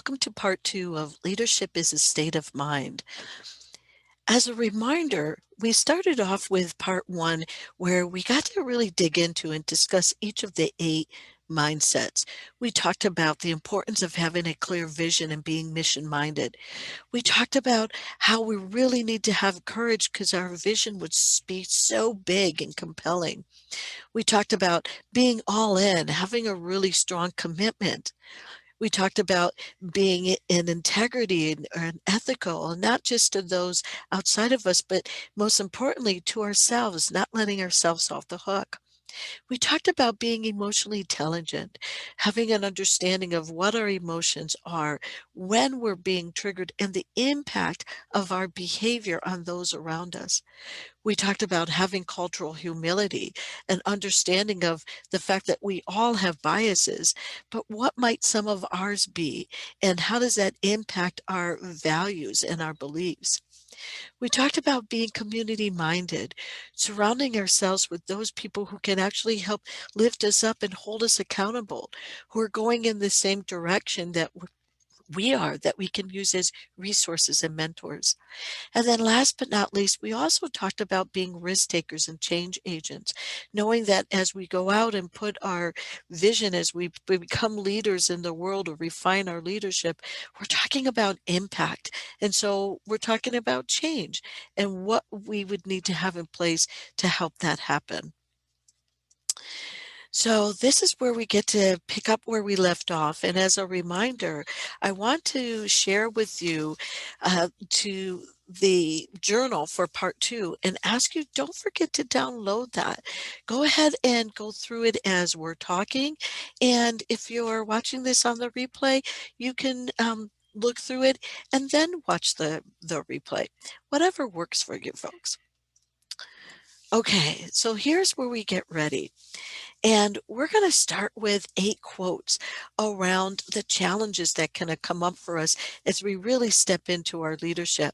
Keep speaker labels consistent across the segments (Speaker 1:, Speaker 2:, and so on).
Speaker 1: welcome to part two of Leadership is a State of Mind. As a reminder, we started off with part one where we got to really dig into and discuss each of the eight mindsets. We talked about the importance of having a clear vision and being mission minded. We talked about how we really need to have courage because our vision would be so big and compelling. We talked about being all in, having a really strong commitment. We talked about being in integrity and ethical, and not just to those outside of us, but most importantly to ourselves, not letting ourselves off the hook. We talked about being emotionally intelligent, having an understanding of what our emotions are, when we're being triggered, and the impact of our behavior on those around us. We talked about having cultural humility and understanding of the fact that we all have biases, but what might some of ours be, and how does that impact our values and our beliefs? We talked about being community minded, surrounding ourselves with those people who can actually help lift us up and hold us accountable, who are going in the same direction that we are, that we can use as resources and mentors. And then last but not least, we also talked about being risk takers and change agents, knowing that as we go out and put our vision, as we become leaders in the world or refine our leadership, we're talking about impact. And so we're talking about change and what we would need to have in place to help that happen. So this is where we get to pick up where we left off. And as a reminder, I want to share with you to the journal for part two and ask you, don't forget to download that. Go ahead and go through it as we're talking. And if you're watching this on the replay, you can look through it and then watch the replay, whatever works for you folks. Okay, so here's where we get ready. And we're going to start with 8 quotes around the challenges that can come up for us as we really step into our leadership.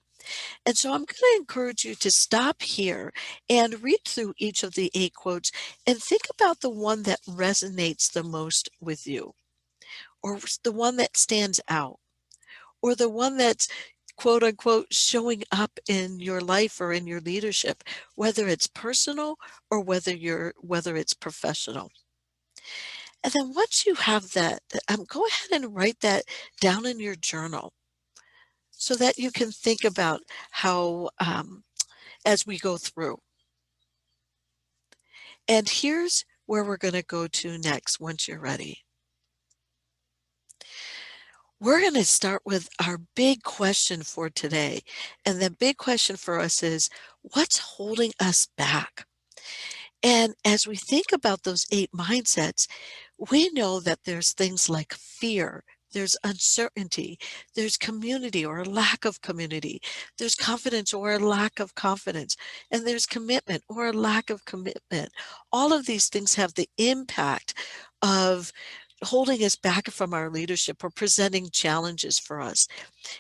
Speaker 1: And so I'm going to encourage you to stop here and read through each of the 8 quotes and think about the one that resonates the most with you, or the one that stands out, or the one that's quote unquote showing up in your life or in your leadership, whether it's personal or whether it's professional. And then once you have that, go ahead and write that down in your journal so that you can think about how, as we go through. And here's where we're going to go to next once you're ready. We're going to start with our big question for today. And the big question for us is, what's holding us back? And as we think about those 8 mindsets, we know that there's things like fear, there's uncertainty, there's community or a lack of community, there's confidence or a lack of confidence, and there's commitment or a lack of commitment. All of these things have the impact of holding us back from our leadership or presenting challenges for us.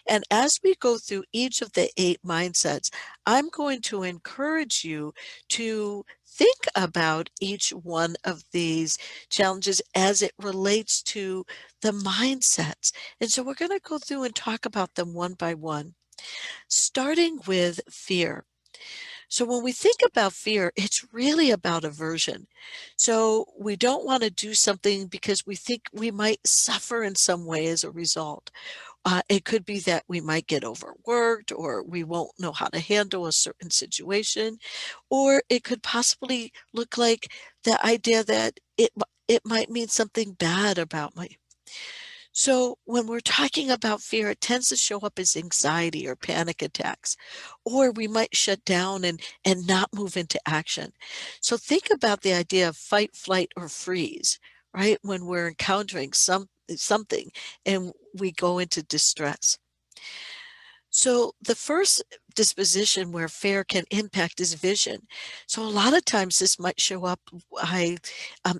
Speaker 1: And as we go through each of the 8 mindsets, I'm going to encourage you to think about each one of these challenges as it relates to the mindsets. And so we're going to go through and talk about them one by one, starting with fear. So when we think about fear, it's really about aversion. So we don't want to do something because we think we might suffer in some way as a result. It could be that we might get overworked, or we won't know how to handle a certain situation, or it could possibly look like the idea that it might mean something bad about me. So when we're talking about fear, it tends to show up as anxiety or panic attacks, or we might shut down and not move into action. So think about the idea of fight, flight, or freeze, right? When we're encountering something and we go into distress. So the first disposition where fear can impact is vision. So a lot of times this might show up by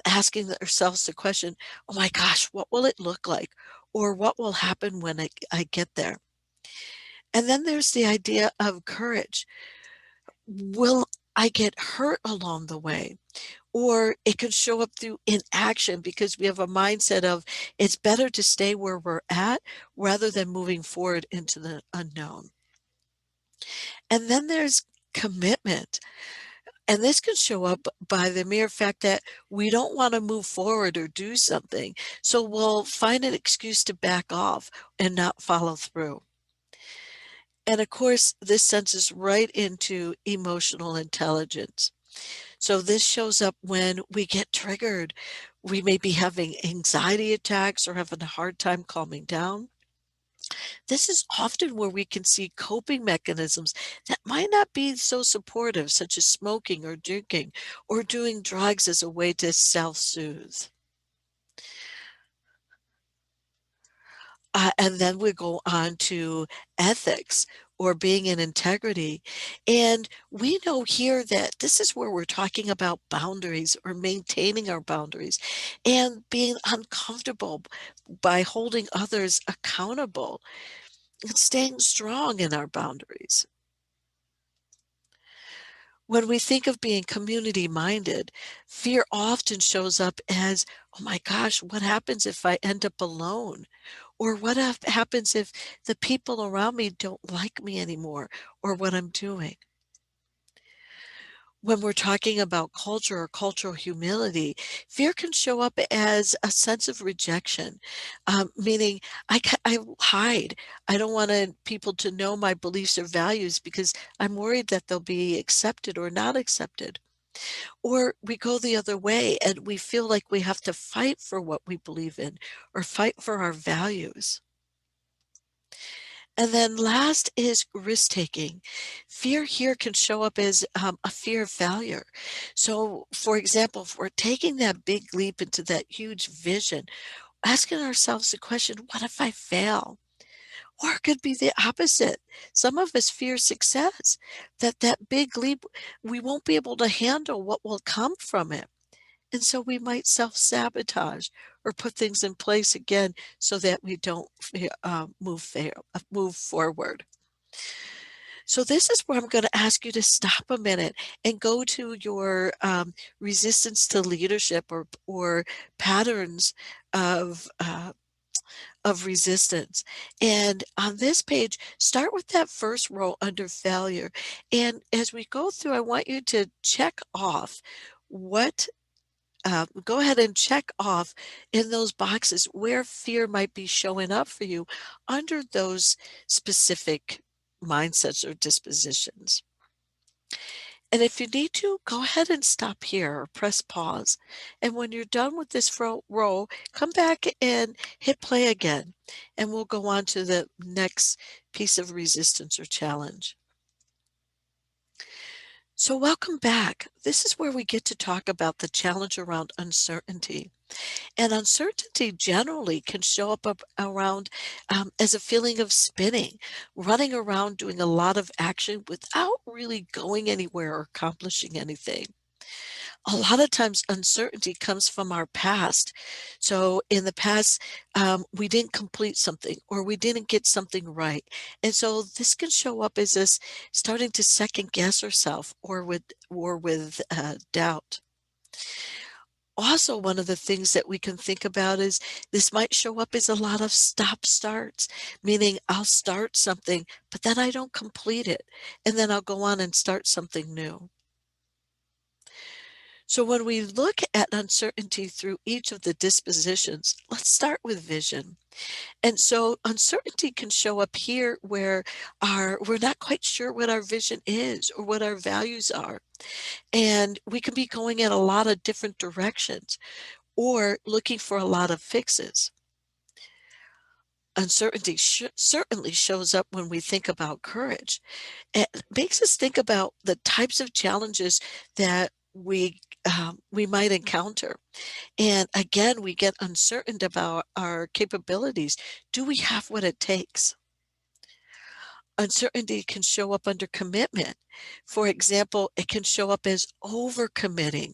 Speaker 1: asking ourselves the question, oh my gosh, what will it look like? Or what will happen when I get there? And then there's the idea of courage. Will I get hurt along the way? Or it can show up through inaction because we have a mindset of it's better to stay where we're at rather than moving forward into the unknown. And then there's commitment. And this can show up by the mere fact that we don't want to move forward or do something. So we'll find an excuse to back off and not follow through. And of course, this sends us right into emotional intelligence. So this shows up when we get triggered. We may be having anxiety attacks or having a hard time calming down. This is often where we can see coping mechanisms that might not be so supportive, such as smoking or drinking or doing drugs as a way to self-soothe. And then we go on to ethics or being in integrity. And we know here that this is where we're talking about boundaries or maintaining our boundaries and being uncomfortable by holding others accountable and staying strong in our boundaries. When we think of being community minded, fear often shows up as, oh my gosh, what happens if I end up alone? Or what happens if the people around me don't like me anymore or what I'm doing? When we're talking about culture or cultural humility, fear can show up as a sense of rejection, meaning I hide. I don't want people to know my beliefs or values because I'm worried that they'll be accepted or not accepted. Or we go the other way and we feel like we have to fight for what we believe in or fight for our values. And then last is risk taking. Fear here can show up as a fear of failure. So, for example, if we're taking that big leap into that huge vision, asking ourselves the question, what if I fail? Or it could be the opposite. Some of us fear success, that that big leap, we won't be able to handle what will come from it. And so we might self-sabotage or put things in place again so that we don't move forward. So this is where I'm going to ask you to stop a minute and go to your resistance to leadership or patterns of of resistance. And on this page, start with that first row under failure. And as we go through, I want you to check off what go ahead and check off in those boxes where fear might be showing up for you under those specific mindsets or dispositions. And if you need to, go ahead and stop here or press pause. And when you're done with this row, come back and hit play again. And we'll go on to the next piece of resistance or challenge. So welcome back. This is where we get to talk about the challenge around uncertainty. And uncertainty generally can show up around as a feeling of spinning, running around doing a lot of action without really going anywhere or accomplishing anything. A lot of times, uncertainty comes from our past. So, in the past, we didn't complete something or we didn't get something right. And so, this can show up as us starting to second guess ourselves or with doubt. Also, one of the things that we can think about is this might show up as a lot of stop starts, meaning I'll start something, but then I don't complete it. And then I'll go on and start something new. So, when we look at uncertainty through each of the dispositions, let's start with vision. And so, uncertainty can show up here where we're not quite sure what our vision is or what our values are. And we can be going in a lot of different directions or looking for a lot of fixes. Uncertainty certainly shows up when we think about courage. It makes us think about the types of challenges that we might encounter. And again, we get uncertain about our capabilities. Do we have what it takes? Uncertainty can show up under commitment. For example, it can show up as overcommitting,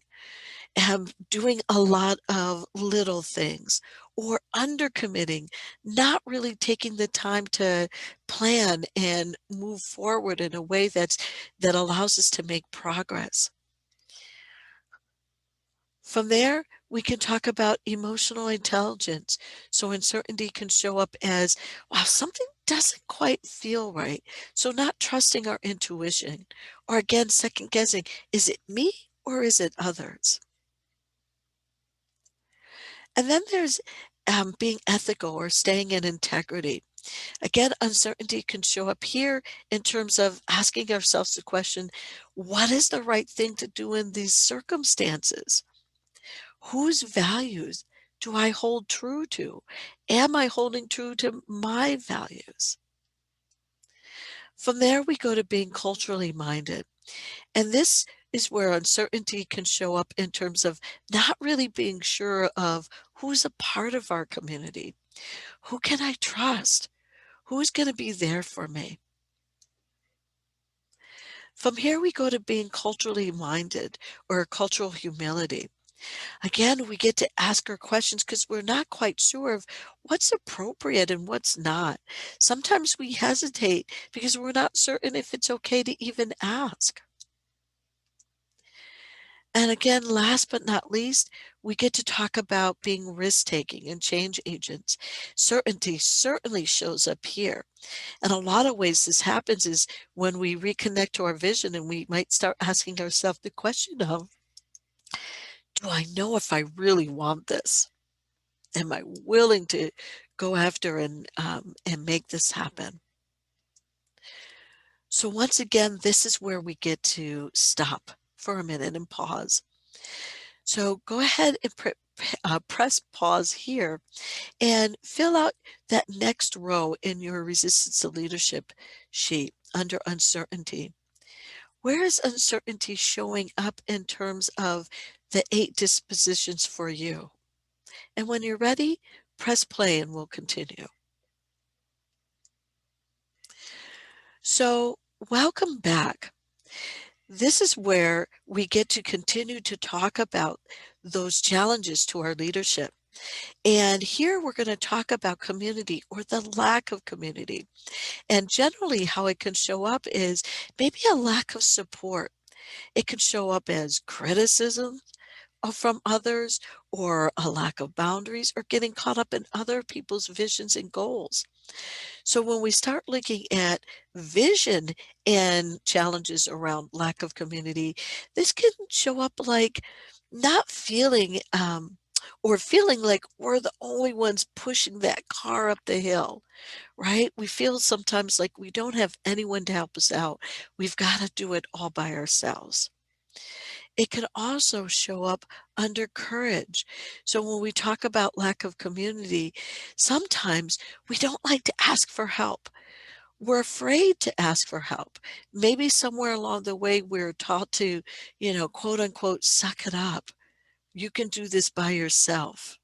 Speaker 1: doing a lot of little things, or undercommitting, not really taking the time to plan and move forward in a way that allows us to make progress. From there, we can talk about emotional intelligence. So uncertainty can show up as, wow, something doesn't quite feel right. So not trusting our intuition, or again, second guessing, is it me or is it others? And then there's being ethical or staying in integrity. Again, uncertainty can show up here in terms of asking ourselves the question, what is the right thing to do in these circumstances? Whose values do I hold true to? Am I holding true to my values? From there, we go to being culturally minded. And this is where uncertainty can show up in terms of not really being sure of who's a part of our community. Who can I trust? Who's going to be there for me? From here, we go to being culturally minded or cultural humility. Again, we get to ask our questions because we're not quite sure of what's appropriate and what's not. Sometimes we hesitate because we're not certain if it's okay to even ask. And again, last but not least, we get to talk about being risk taking and change agents. Certainty certainly shows up here. And a lot of ways this happens is when we reconnect to our vision and we might start asking ourselves the question of, do I know if I really want this? Am I willing to go after and make this happen? So once again, this is where we get to stop for a minute and pause. So go ahead and press pause here and fill out that next row in your resistance to leadership sheet under uncertainty. Where is uncertainty showing up in terms of the 8 dispositions for you? And when you're ready, press play and we'll continue. So, welcome back. This is where we get to continue to talk about those challenges to our leadership. And here we're going to talk about community or the lack of community. And generally, how it can show up is maybe a lack of support. It can show up as criticism from others, or a lack of boundaries, or getting caught up in other people's visions and goals. So when we start looking at vision and challenges around lack of community, this can show up like not feeling or feeling like we're the only ones pushing that car up the hill, right? We feel sometimes like we don't have anyone to help us out. We've got to do it all by ourselves. It can also show up under courage. So when we talk about lack of community, sometimes we don't like to ask for help. We're afraid to ask for help. Maybe somewhere along the way we're taught to, quote unquote, suck it up. You can do this by yourself.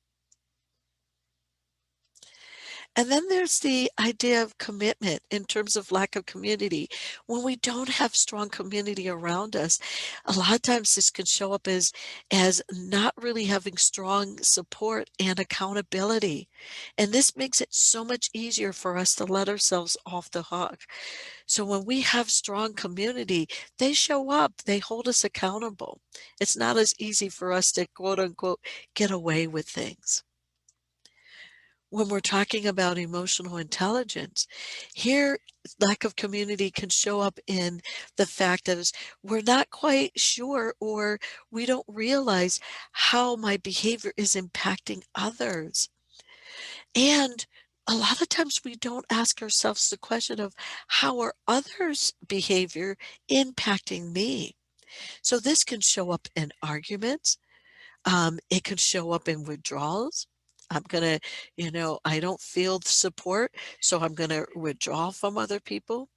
Speaker 1: And then there's the idea of commitment in terms of lack of community. When we don't have strong community around us, a lot of times this can show up as not really having strong support and accountability. And this makes it so much easier for us to let ourselves off the hook. So when we have strong community, they show up, they hold us accountable. It's not as easy for us to quote unquote get away with things. When we're talking about emotional intelligence, here lack of community can show up in the fact that we're not quite sure, or we don't realize how my behavior is impacting others. And a lot of times we don't ask ourselves the question of how are others' behavior impacting me? So this can show up in arguments, it can show up in withdrawals. I'm gonna, I don't feel the support, so I'm gonna withdraw from other people.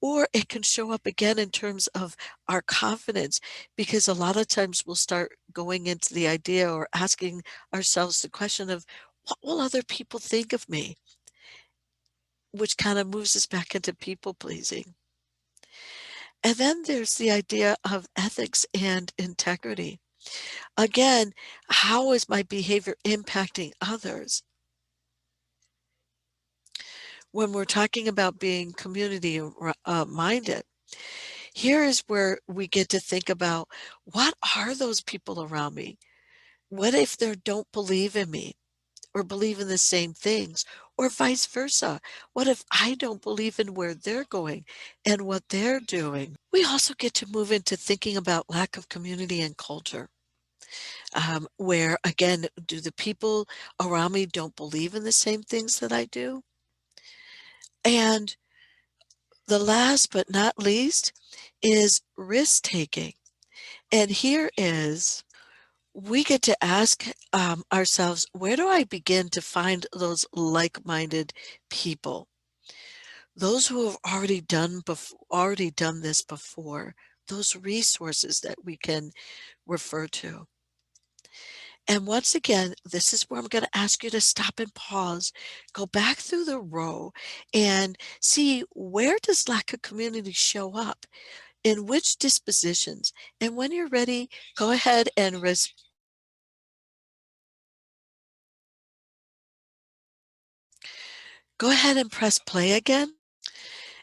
Speaker 1: Or it can show up again in terms of our confidence, because a lot of times we'll start going into the idea or asking ourselves the question of, what will other people think of me? Which kind of moves us back into people pleasing. And then there's the idea of ethics and integrity. Again, how is my behavior impacting others? When we're talking about being community minded, here is where we get to think about, what are those people around me? What if they don't believe in me or believe in the same things, or vice versa? What if I don't believe in where they're going and what they're doing? We also get to move into thinking about lack of community and culture, where again, do the people around me don't believe in the same things that I do? And the last but not least is risk taking. And here is we get to ask ourselves, where do I begin to find those like-minded people? Those who have already done this before, those resources that we can refer to. And once again, this is where I'm going to ask you to stop and pause, go back through the row and see, where does lack of community show up? In which dispositions? And when you're ready, go ahead and press play again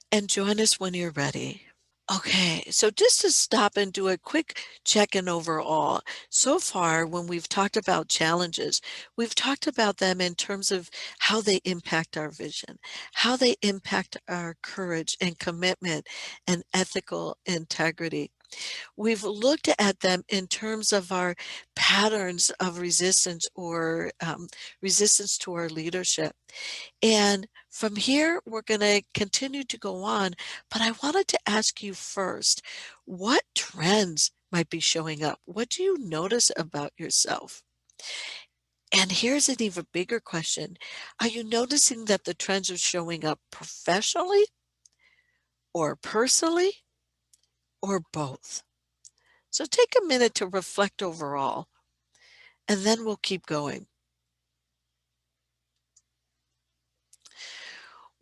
Speaker 1: and join us when you're ready. Okay, so just to stop and do a quick check-in overall. So far, when we've talked about challenges, we've talked about them in terms of how they impact our vision, how they impact our courage and commitment and ethical integrity. We've looked at them in terms of our patterns of resistance or resistance to our leadership. And from here, we're going to continue to go on. But I wanted to ask you first, what trends might be showing up? What do you notice about yourself? And here's an even bigger question. Are you noticing that the trends are showing up professionally or personally or both? So take a minute to reflect overall, and then we'll keep going.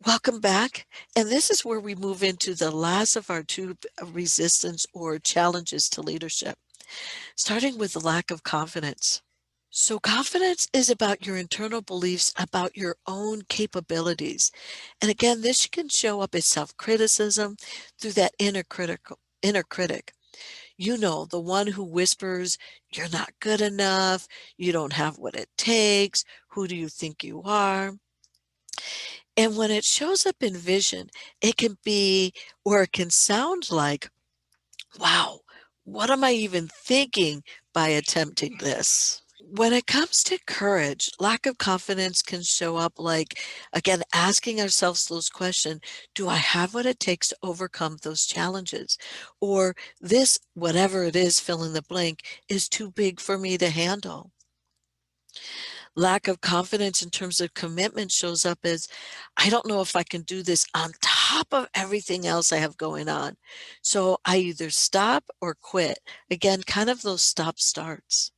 Speaker 1: Welcome back. And this is where we move into the last of our two resistance or challenges to leadership, starting with the lack of confidence. So confidence is about your internal beliefs about your own capabilities. And again, this can show up as self-criticism through that inner critic. You know, the one who whispers, "You're not good enough, you don't have what it takes, who do you think you are?" And when it shows up in vision, it can be, or it can sound like, "Wow, what am I even thinking by attempting this?" When it comes to courage, lack of confidence can show up like, again, asking ourselves those questions, do I have what it takes to overcome those challenges? Or this, whatever it is, fill in the blank, is too big for me to handle. Lack of confidence in terms of commitment shows up as, I don't know if I can do this on top of everything else I have going on. So I either stop or quit. Again, kind of those stop starts.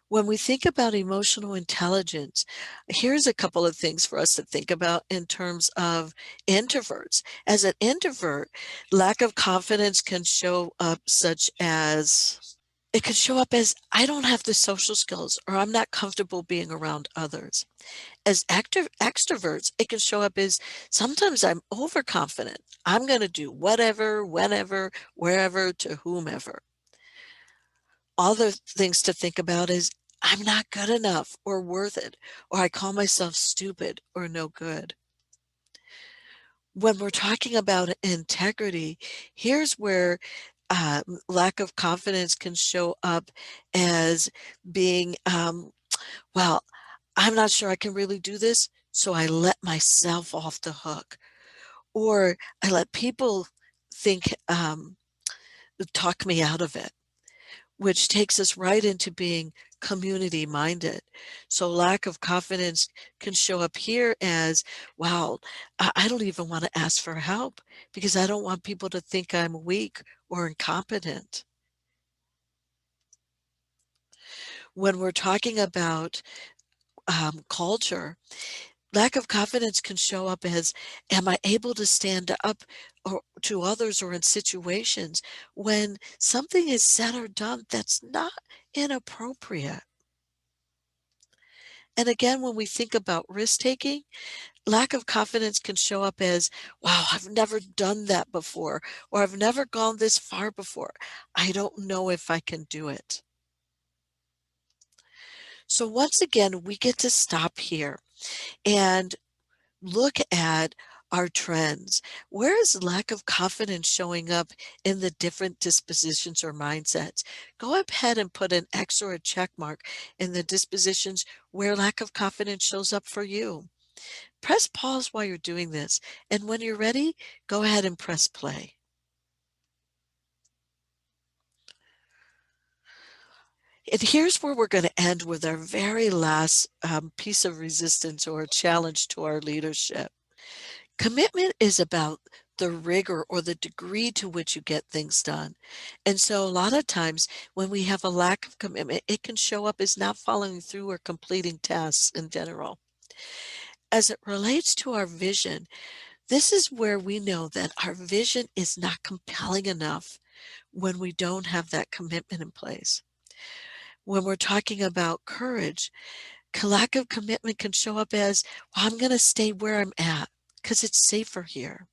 Speaker 1: When we think about emotional intelligence, here's a couple of things for us to think about in terms of introverts. As an introvert, lack of confidence can show up such as, it can show up as, I don't have the social skills or I'm not comfortable being around others. As active extroverts, it can show up as, sometimes I'm overconfident. I'm going to do whatever, whenever, wherever, to whomever. Other things to think about is, I'm not good enough or worth it, or I call myself stupid or no good. When we're talking about integrity, here's where lack of confidence can show up as being, well, I'm not sure I can really do this, so I let myself off the hook, or I let people think, talk me out of it, which takes us right into being community minded. So lack of confidence can show up here as, wow, I don't even want to ask for help because I don't want people to think I'm weak or incompetent. When we're talking about culture, lack of confidence can show up as, am I able to stand up to others or in situations when something is said or done that's not inappropriate? And again, when we think about risk taking, lack of confidence can show up as, wow, I've never done that before, or I've never gone this far before. I don't know if I can do it. So once again, we get to stop here and look at our trends. Where is lack of confidence showing up in the different dispositions or mindsets? Go ahead and put an X or a check mark in the dispositions where lack of confidence shows up for you. Press pause while you're doing this, and when you're ready, go ahead and press play. And here's where we're going to end with our very last piece of resistance or challenge to our leadership. Commitment is about the rigor or the degree to which you get things done. And so a lot of times when we have a lack of commitment, it can show up as not following through or completing tasks in general. As it relates to our vision, this is where we know that our vision is not compelling enough when we don't have that commitment in place. When we're talking about courage, lack of commitment can show up as, well, I'm going to stay where I'm at because it's safer here.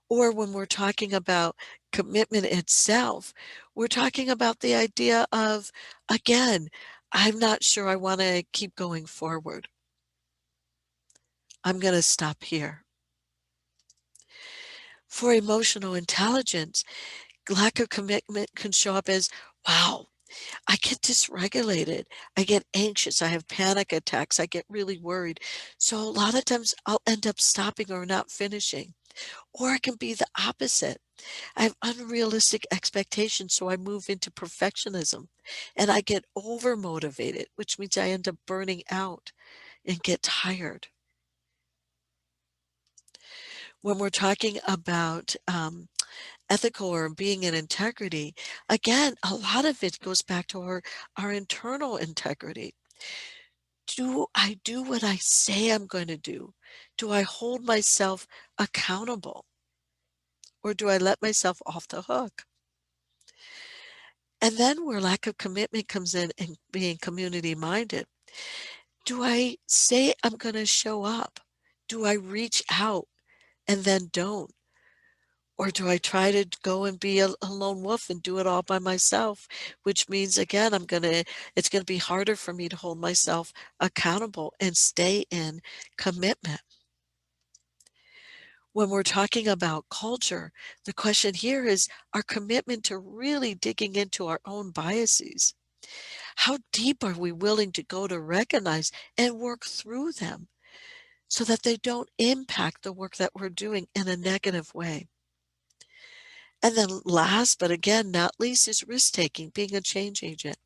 Speaker 1: Or when we're talking about commitment itself, we're talking about the idea of, again, I'm not sure I want to keep going forward. I'm going to stop here. For emotional intelligence, lack of commitment can show up as, wow, I get dysregulated. I get anxious. I have panic attacks. I get really worried. So a lot of times I'll end up stopping or not finishing. Or it can be the opposite. I have unrealistic expectations, so I move into perfectionism and I get over motivated, which means I end up burning out and get tired. When we're talking about ethical or being in integrity, again, a lot of it goes back to our internal integrity. Do I do what I say I'm going to do? Do I hold myself accountable? Or do I let myself off the hook? And then where lack of commitment comes in and being community minded. Do I say I'm going to show up? Do I reach out and then don't? Or do I try to go and be a lone wolf and do it all by myself? Which means again, it's gonna be harder for me to hold myself accountable and stay in commitment. When we're talking about culture, the question here is our commitment to really digging into our own biases. How deep are we willing to go to recognize and work through them so that they don't impact the work that we're doing in a negative way? And then last, but again, not least, is risk taking, being a change agent.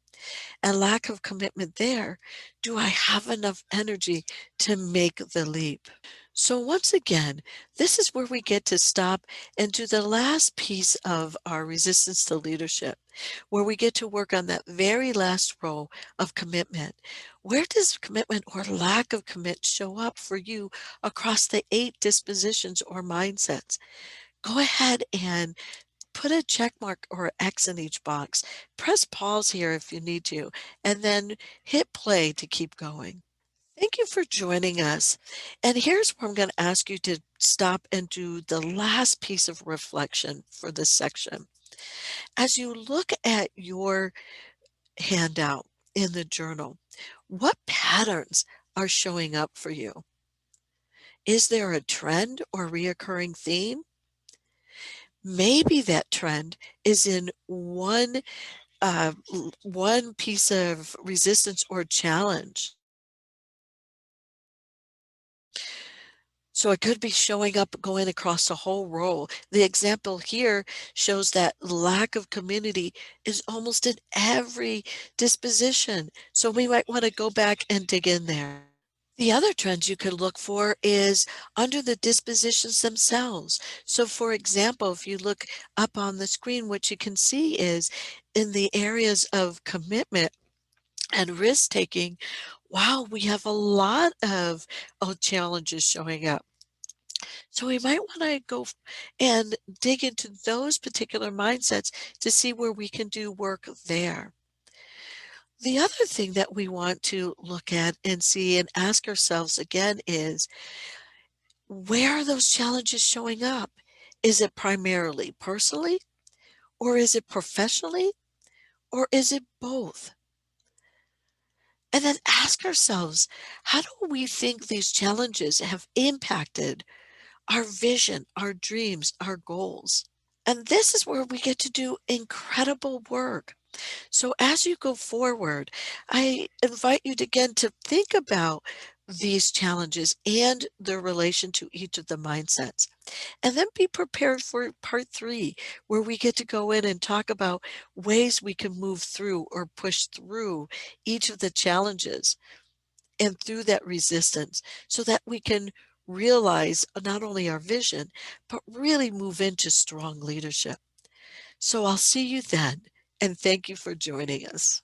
Speaker 1: And lack of commitment there. Do I have enough energy to make the leap? So once again, this is where we get to stop and do the last piece of our resistance to leadership, where we get to work on that very last row of commitment. Where does commitment or lack of commit show up for you across the 8 dispositions or mindsets? Go ahead and put a check mark or X in each box. Press pause here if you need to, and then hit play to keep going. Thank you for joining us. And here's where I'm going to ask you to stop and do the last piece of reflection for this section. As you look at your handout in the journal, what patterns are showing up for you? Is there a trend or reoccurring theme? Maybe that trend is in one piece of resistance or challenge. So it could be showing up going across the whole row. The example here shows that lack of community is almost in every disposition. So we might want to go back and dig in there. The other trends you could look for is under the dispositions themselves. So for example, if you look up on the screen, what you can see is in the areas of commitment and risk taking, wow, we have a lot of challenges showing up. So we might want to and dig into those particular mindsets to see where we can do work there. The other thing that we want to look at and see and ask ourselves again is, where are those challenges showing up? Is it primarily personally, or is it professionally, or is it both? And then ask ourselves, how do we think these challenges have impacted our vision, our dreams, our goals? And this is where we get to do incredible work. So as you go forward, I invite you to, again to think about these challenges and their relation to each of the mindsets. And then be prepared for part three, where we get to go in and talk about ways we can move through or push through each of the challenges and through that resistance so that we can realize not only our vision, but really move into strong leadership. So I'll see you then, and thank you for joining us.